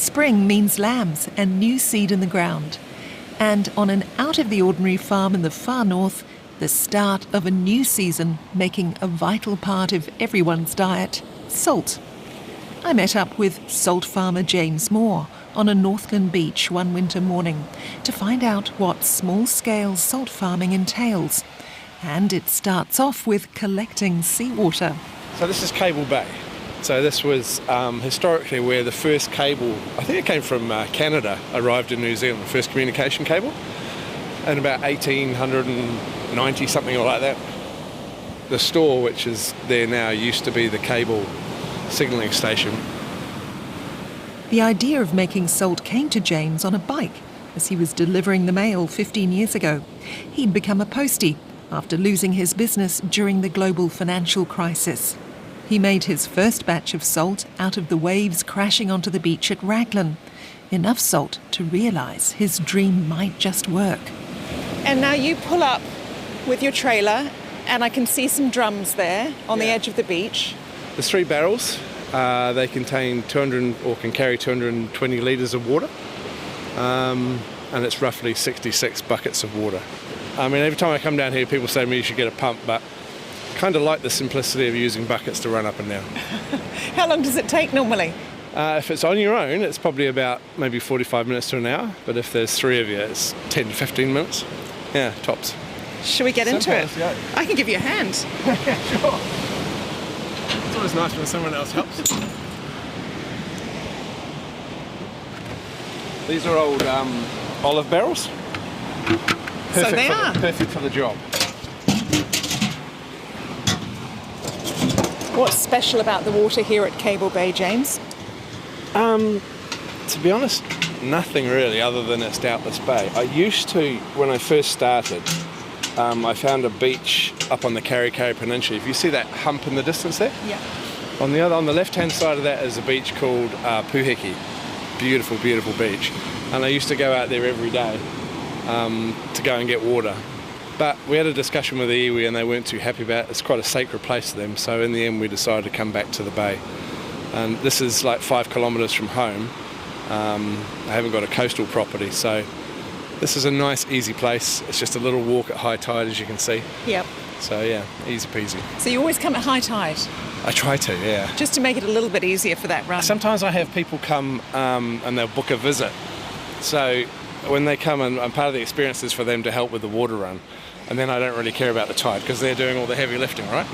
Spring means lambs and new seed in the ground. And on an out-of-the-ordinary farm in the far north, the start of a new season making a vital part of everyone's diet, salt. I met up with salt farmer James Moore on a Northland beach one winter morning to find out what small-scale salt farming entails. And it starts off with collecting seawater. So this is Cable Bay. So this was historically where the first cable, I think it came from Canada, arrived in New Zealand, the first communication cable, in about 1890, something like that. The store, which is there now, used to be the cable signalling station. The idea of making salt came to James on a bike as he was delivering the mail 15 years ago. He'd become a postie after losing his business during the global financial crisis. He made his first batch of salt out of the waves crashing onto the beach at Raglan. Enough salt to realise his dream might just work. And now you pull up with your trailer and I can see some drums there on the edge of the beach. There's 3 barrels. They contain 200 or can carry 220 litres of water. And it's roughly 66 buckets of water. I mean, every time I come down here, people say to me you should get a pump, but I kind of like the simplicity of using buckets to run up and down. How long does it take normally? If it's on your own, it's probably about maybe 45 minutes to an hour, but if there's 3 of you, it's 10 to 15 minutes. Yeah, tops. Shall we get into it? Yeah. I can give you a hand. Yeah, sure. It's always nice when someone else helps. These are old olive barrels. So they are. Perfect for the job. What's special about the water here at Cable Bay, James? To be honest, nothing really other than it's Doubtless Bay. I used to, when I first started, I found a beach up on the Kari Peninsula. If you see that hump in the distance there? Yeah. On the left-hand side of that is a beach called Puheki. Beautiful, beautiful beach. And I used to go out there every day to go and get water. But we had a discussion with the iwi and they weren't too happy about it. It's quite a sacred place to them. So in the end, we decided to come back to the bay. And this is like 5 kilometres from home. I haven't got a coastal property, so this is a nice, easy place. It's just a little walk at high tide, as you can see. Yep. So yeah, easy peasy. So you always come at high tide? I try to, yeah. Just to make it a little bit easier for that run? Sometimes I have people come and they'll book a visit. So when they come, and part of the experience is for them to help with the water run. And then I don't really care about the tide because they're doing all the heavy lifting, right?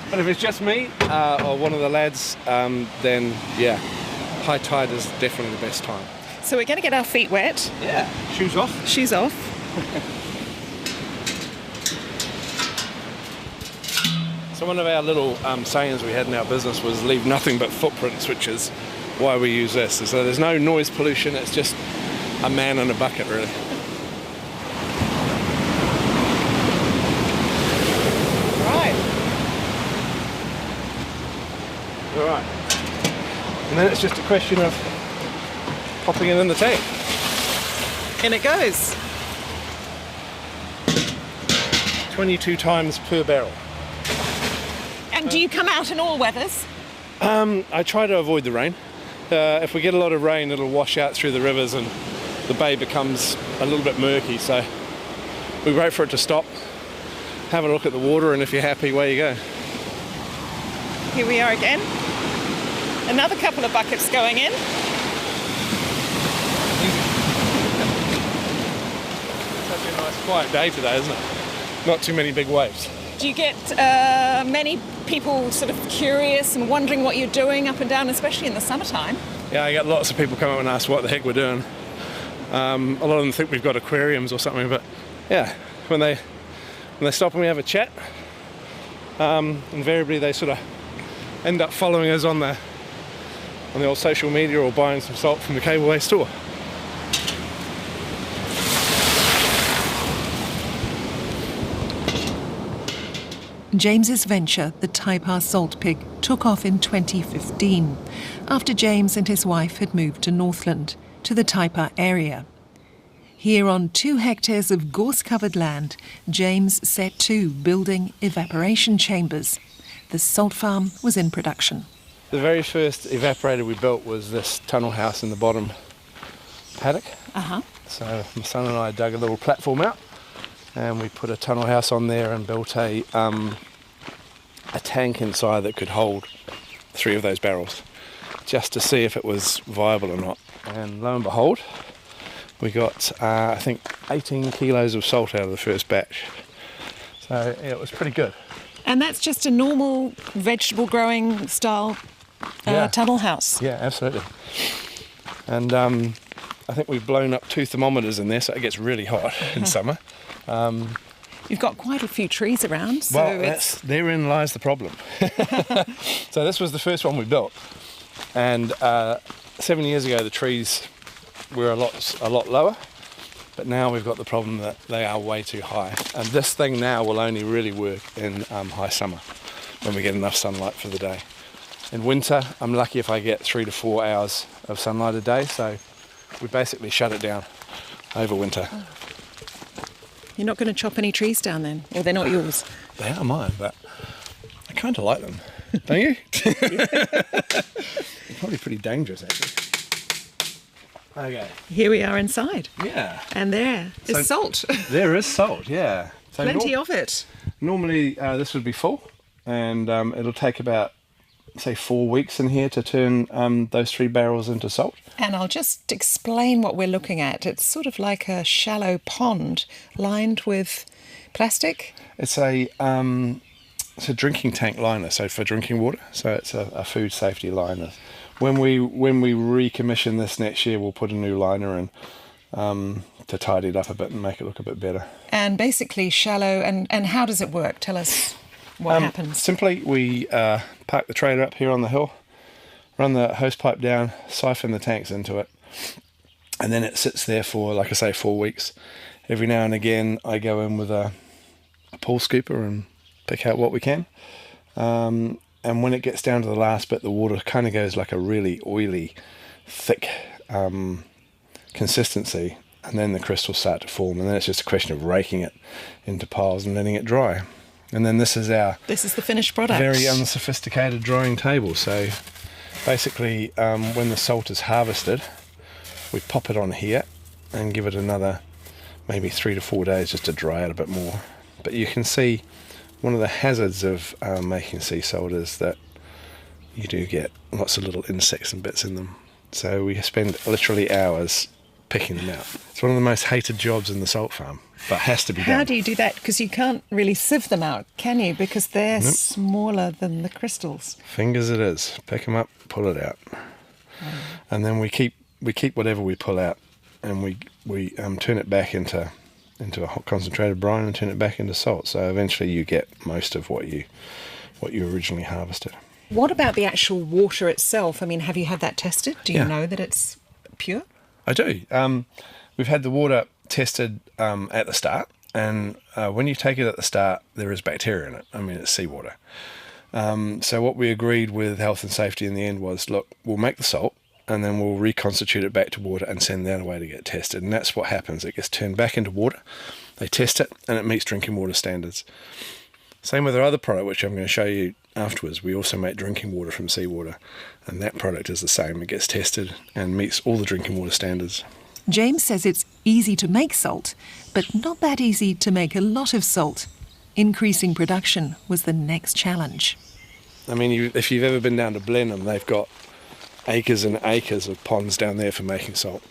But if it's just me or one of the lads, then yeah, high tide is definitely the best time. So we're going to get our feet wet. Yeah. Shoes off. Shoes off. So one of our little sayings we had in our business was leave nothing but footprints, which is why we use this. So there's no noise pollution, it's just a man and a bucket, really. All right. And then it's just a question of popping it in the tank. In it goes. 22 times per barrel. And do you come out in all weathers? I try to avoid the rain. If we get a lot of rain, it'll wash out through the rivers and the bay becomes a little bit murky. So we wait for it to stop, have a look at the water, and if you're happy, away you go. Here we are again. Another couple of buckets going in. Such a nice quiet day today, isn't it? Not too many big waves. Do you get many people sort of curious and wondering what you're doing up and down, especially in the summertime? Yeah, I get lots of people come up and ask what the heck we're doing. A lot of them think we've got aquariums or something, but yeah, when they stop and we have a chat, invariably they sort of end up following us on the old social media or buying some salt from the Cable Bay store. James's venture, the Taipa Salt Pig, took off in 2015 after James and his wife had moved to Northland, to the Taipa area. Here on 2 hectares of gorse-covered land, James set to building evaporation chambers. The salt farm was in production. The very first evaporator we built was this tunnel house in the bottom paddock. Uh-huh. So my son and I dug a little platform out, and we put a tunnel house on there and built a tank inside that could hold 3 of those barrels, just to see if it was viable or not. And lo and behold, we got I think 18 kilos of salt out of the first batch. So yeah, it was pretty good. And that's just a normal vegetable growing style Yeah. tunnel house. Yeah, absolutely. And I think we've blown up 2 thermometers in there, so it gets really hot in summer. You've got quite a few trees around, so therein lies the problem. So this was the first one we built, and 7 years ago the trees were a lot lower, but now we've got the problem that they are way too high. And this thing now will only really work in high summer, when we get enough sunlight for the day. In winter, I'm lucky if I get 3 to 4 hours of sunlight a day, so we basically shut it down over winter. You're not going to chop any trees down then? Or they're not yours? They are mine, but I kind of like them. Don't you? They're probably pretty dangerous, actually. Okay. Here we are inside. Yeah. And there is salt. There is salt, yeah. So Plenty of it. Normally this would be full, and it'll take about, say, 4 weeks in here to turn those 3 barrels into salt. And I'll just explain what we're looking at. It's sort of like a shallow pond lined with plastic. It's a drinking tank liner, so for drinking water. So it's a food safety liner. When we recommission this next year, we'll put a new liner in to tidy it up a bit and make it look a bit better. And basically shallow, and how does it work? Tell us what happens. Simply, we park the trailer up here on the hill, run the hose pipe down, siphon the tanks into it, and then it sits there for, like I say, 4 weeks. Every now and again I go in with a pool scooper and pick out what we can. And when it gets down to the last bit, the water kind of goes like a really oily, thick consistency, and then the crystals start to form, and then it's just a question of raking it into piles and letting it dry. And then this is the finished product. Very unsophisticated drying table. So basically, when the salt is harvested, we pop it on here and give it another maybe 3 to 4 days just to dry out a bit more. But you can see one of the hazards of making sea salt is that you do get lots of little insects and bits in them. So we spend literally hours picking them out. It's one of the most hated jobs in the salt farm, but has to be done. How do you do that? Because you can't really sieve them out, can you? Because they're smaller than the crystals. Fingers it is. Pick them up, pull it out. And then we keep whatever we pull out, and we turn it back into a hot concentrated brine and turn it back into salt. So eventually you get most of what you originally harvested. What about the actual water itself? I mean, have you had that tested? Do you know that it's pure? I do. We've had the water tested at the start, and when you take it at the start, there is bacteria in it. I mean, it's seawater. So what we agreed with health and safety in the end was, look, we'll make the salt, and then we'll reconstitute it back to water and send that away to get tested. And that's what happens. It gets turned back into water, they test it, and it meets drinking water standards. Same with our other product, which I'm going to show you afterwards. We also make drinking water from seawater, and that product is the same. It gets tested and meets all the drinking water standards. James says it's easy to make salt, but not that easy to make a lot of salt. Increasing production was the next challenge. I mean, if you've ever been down to Blenheim, they've got acres and acres of ponds down there for making salt.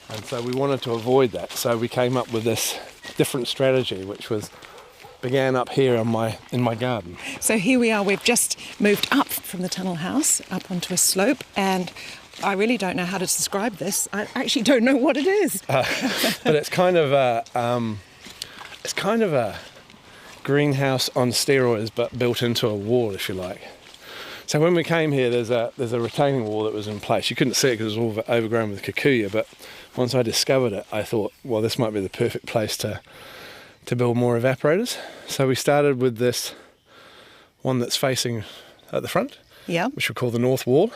And so we wanted to avoid that. So we came up with this different strategy, which began up here in my garden. So here we are, we've just moved up from the tunnel house, up onto a slope, and I really don't know how to describe this. I actually don't know what it is. But it's kind of a greenhouse on steroids, but built into a wall, if you like. So when we came here, there's a retaining wall that was in place. You couldn't see it because it was all overgrown with kikuyu, but once I discovered it, I thought, well, this might be the perfect place to build more evaporators. So we started with this one that's facing at the front, which we call the North Wall.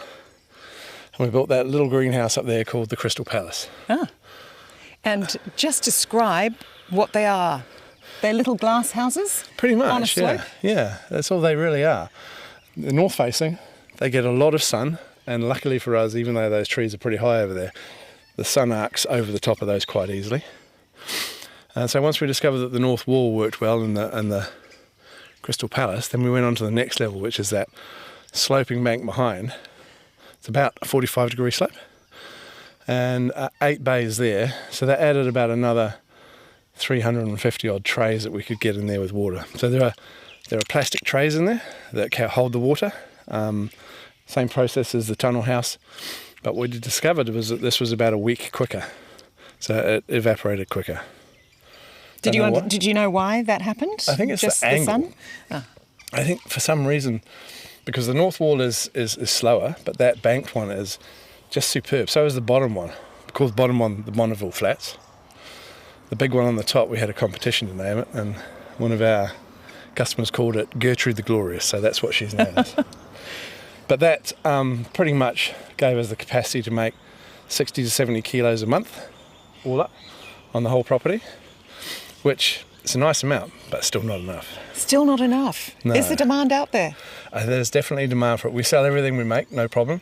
And we built that little greenhouse up there called the Crystal Palace. And just describe what they are. They're little glass houses? Pretty much, on a slope? Yeah, that's all they really are. They're north facing, they get a lot of sun, and luckily for us, even though those trees are pretty high over there, the sun arcs over the top of those quite easily. And so once we discovered that the north wall worked well in the Crystal Palace, then we went on to the next level, which is that sloping bank behind. It's about a 45-degree slope, and 8 bays there. So that added about another 350 odd trays that we could get in there with water. So there are plastic trays in there that can hold the water. Same process as the tunnel house, but what we discovered was that this was about a week quicker, so it evaporated quicker. Did you know why that happened? I think it's just the angle. sun? Oh. I think for some reason, because the north wall is slower, but that banked one is just superb. So is the bottom one. We call the bottom one the Bonneville Flats. The big one on the top, we had a competition to name it, and one of our customers called it Gertrude the Glorious, so that's what she's known as. But that pretty much gave us the capacity to make 60 to 70 kilos a month, all up, on the whole property, which is a nice amount, but still not enough. Still not enough? No. Is the demand out there? There's definitely demand for it. We sell everything we make, no problem.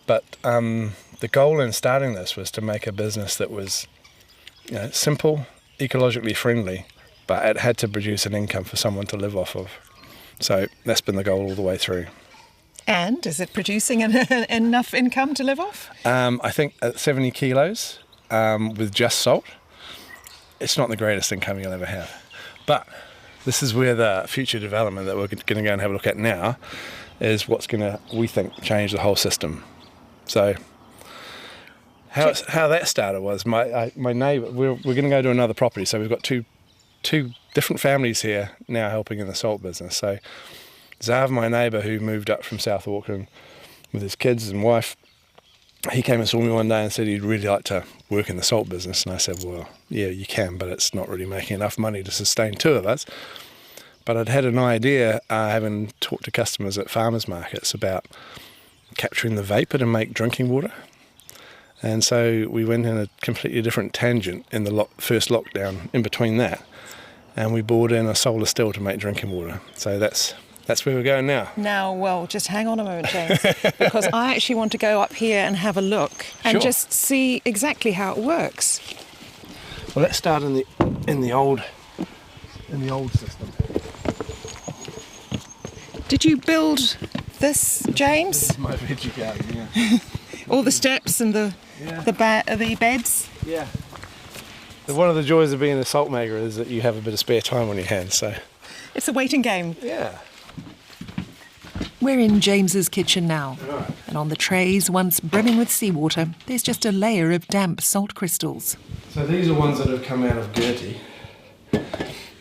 But the goal in starting this was to make a business that was simple, ecologically friendly, but it had to produce an income for someone to live off of. So that's been the goal all the way through. And is it producing enough income to live off? I think at 70 kilos with just salt, it's not the greatest income you'll ever have. But this is where the future development that we're going to go and have a look at now is what's going to, we think, change the whole system. So how that started was my neighbour, we're going to go to another property, so we've got two different families here now helping in the salt business. So Zav, my neighbour, who moved up from South Auckland with his kids and wife, he came and saw me one day and said he'd really like to work in the salt business. And I said, well, yeah, you can, but it's not really making enough money to sustain 2 of us. But I'd had an idea, having talked to customers at farmers markets, about capturing the vapour to make drinking water. And so we went in a completely different tangent in the first lockdown in between that. And we bored in a solar still to make drinking water. So that's where we're going now. Now, well, just hang on a moment, James, because I actually want to go up here and have a look and just see exactly how it works. Well, let's start in the old system. Did you build this, James? This is my veggie garden, yeah. All the steps and the beds? Yeah. One of the joys of being a salt maker is that you have a bit of spare time on your hands, so... It's a waiting game. Yeah. We're in James's kitchen now, Right. and on the trays, once brimming with seawater, there's just a layer of damp salt crystals. So these are ones that have come out of Gertie.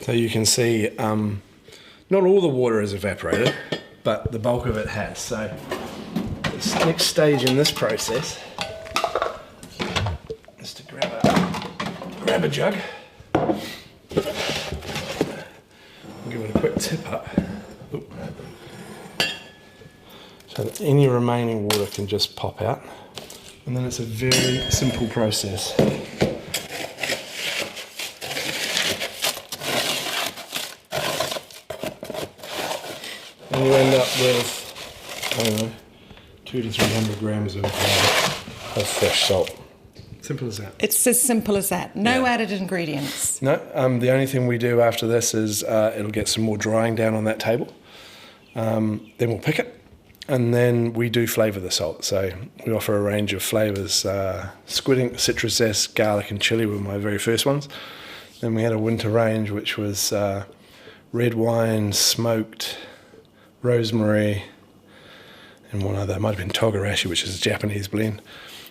So you can see not all the water is evaporated, but the bulk of it has. So this next stage in this process is to grab a jug, give it a quick tip up, so that any remaining water can just pop out. And then it's a very simple process. And you end up with, I don't know, 200 to 300 grams of fresh salt. Simple as that. It's as simple as that. No added ingredients. No, the only thing we do after this is it'll get some more drying down on that table. Then we'll pick it, and then we do flavour the salt. So we offer a range of flavours. Squid ink, citrus zest, garlic and chilli were my very first ones. Then we had a winter range which was red wine, smoked, rosemary, and one other, might have been togarashi, which is a Japanese blend.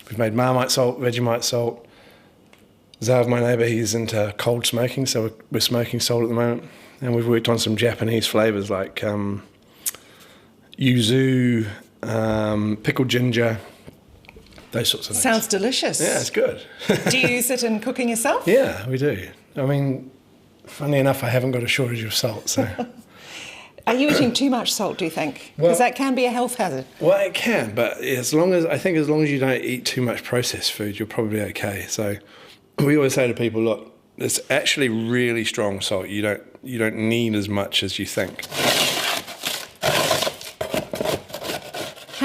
We've made Marmite salt, Vegemite salt. Zav, my neighbour, he's into cold smoking, so we're smoking salt at the moment. And we've worked on some Japanese flavours like yuzu, pickled ginger, those sorts of things. Sounds delicious. Yeah, it's good. Do you use it in cooking yourself? Yeah, we do. I mean, funny enough, I haven't got a shortage of salt, so... Are you eating too much salt, do you think? Because that can be a health hazard. Well, it can, but as long as you don't eat too much processed food, you're probably okay. So we always say to people, look, it's actually really strong salt. You don't need as much as you think.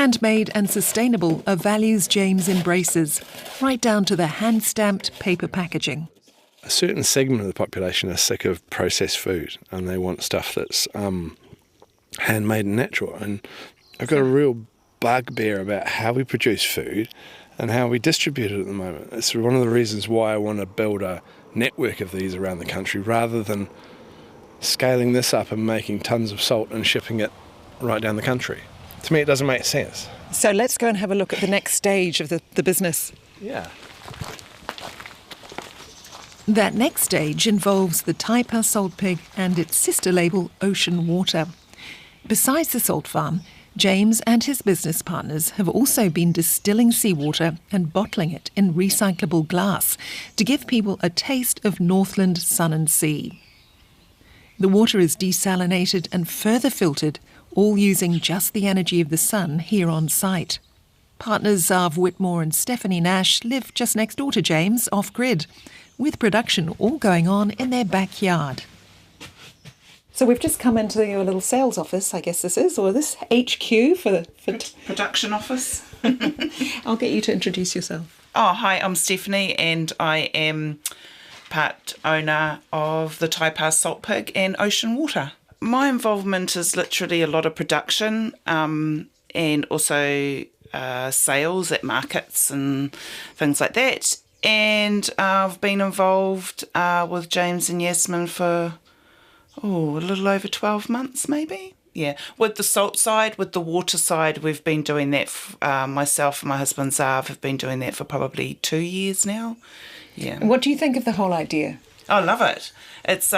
Handmade and sustainable are values James embraces, right down to the hand-stamped paper packaging. A certain segment of the population are sick of processed food and they want stuff that's handmade and natural. And I've got a real bugbear about how we produce food and how we distribute it at the moment. It's one of the reasons why I want to build a network of these around the country rather than scaling this up and making tons of salt and shipping it right down the country. To me, it doesn't make sense. So let's go and have a look at the next stage of the business. Yeah. That next stage involves the Taipa salt pig and its sister label, Ocean Water. Besides the salt farm, James and his business partners have also been distilling seawater and bottling it in recyclable glass to give people a taste of Northland sun and sea. The water is desalinated and further filtered, all using just the energy of the sun here on site. Partners Zav Whitmore and Stephanie Nash live just next door to James, off-grid, with production all going on in their backyard. So we've just come into your little sales office, I guess this is, or this HQ for Production office. I'll get you to introduce yourself. Oh, hi, I'm Stephanie and I am part owner of the Taipa Salt Pig and Ocean Water. My involvement is literally a lot of production and also sales at markets and things like that. And I've been involved with James and Yasmin for a little over 12 months maybe. Yeah, with the salt side, with the water side, we've been doing that, myself and my husband Zav have been doing that for probably 2 years now. Yeah. And what do you think of the whole idea? I love it. It's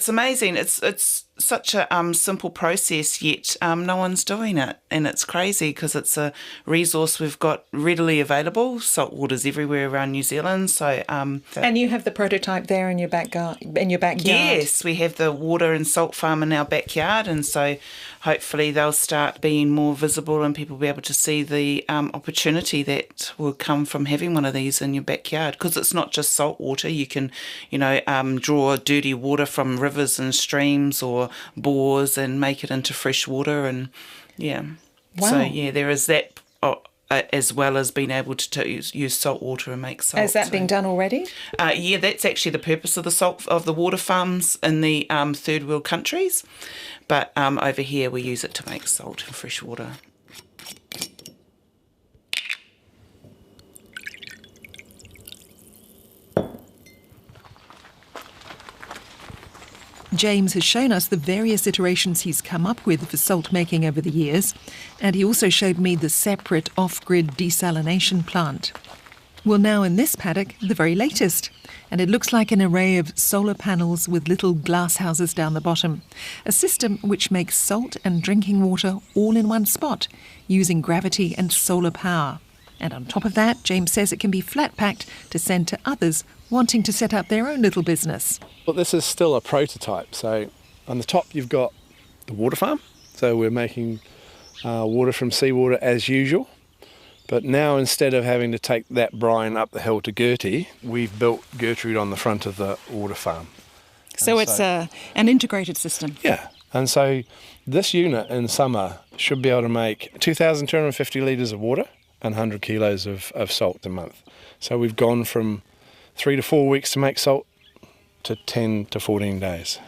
amazing. It's such a simple process, yet no one's doing it, and it's crazy because it's a resource we've got readily available. Salt water's everywhere around New Zealand, so. And you have the prototype there in your backyard. Yes, we have the water and salt farm in our backyard, and so hopefully they'll start being more visible and people will be able to see the opportunity that will come from having one of these in your backyard, because it's not just salt water. You can, draw dirty water from rivers and streams or bores and make it into fresh water, and yeah. Wow. So yeah, there is that as well as being able to use salt water and make salt. Is that being done already? Yeah, that's actually the purpose of the salt of the water farms in the third world countries, but over here we use it to make salt and fresh water. James has shown us the various iterations he's come up with for salt making over the years, and he also showed me the separate off-grid desalination plant. Well, now in this paddock, the very latest, and it looks like an array of solar panels with little glass houses down the bottom, a system which makes salt and drinking water all in one spot, using gravity and solar power. And on top of that, James says it can be flat-packed to send to others wanting to set up their own little business. Well, this is still a prototype. So on the top you've got the water farm. So we're making water from seawater as usual. But now instead of having to take that brine up the hill to Gertie, we've built Gertrude on the front of the water farm. So it's an integrated system. Yeah. And so this unit in summer should be able to make 2,250 litres of water and 100 kilos of salt a month. So we've gone from 3 to 4 weeks to make salt to 10 to 14 days.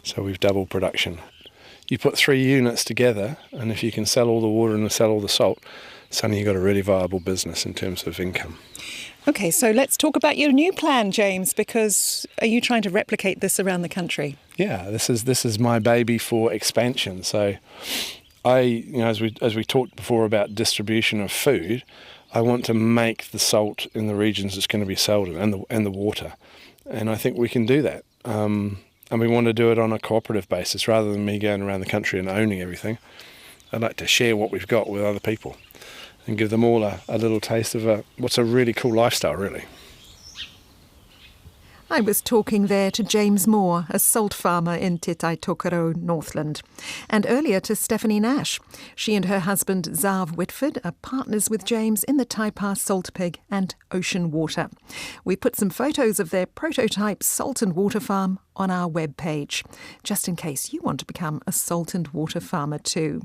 So we've doubled production. You put 3 units together, and if you can sell all the water and sell all the salt, suddenly you've got a really viable business in terms of income. Okay, so let's talk about your new plan, James, because are you trying to replicate this around the country? Yeah, this is my baby for expansion. So as we talked before about distribution of food, I want to make the salt in the regions it's going to be sold in, and the water, and I think we can do that. And we want to do it on a cooperative basis rather than me going around the country and owning everything. I'd like to share what we've got with other people and give them all a little taste of what's a really cool lifestyle, really. I was talking there to James Moore, a salt farmer in Te Tai Tokoro, Northland, and earlier to Stephanie Nash. She and her husband Zav Whitford are partners with James in the Taipa Salt Pig and Ocean Water. We put some photos of their prototype salt and water farm on our webpage, just in case you want to become a salt and water farmer too.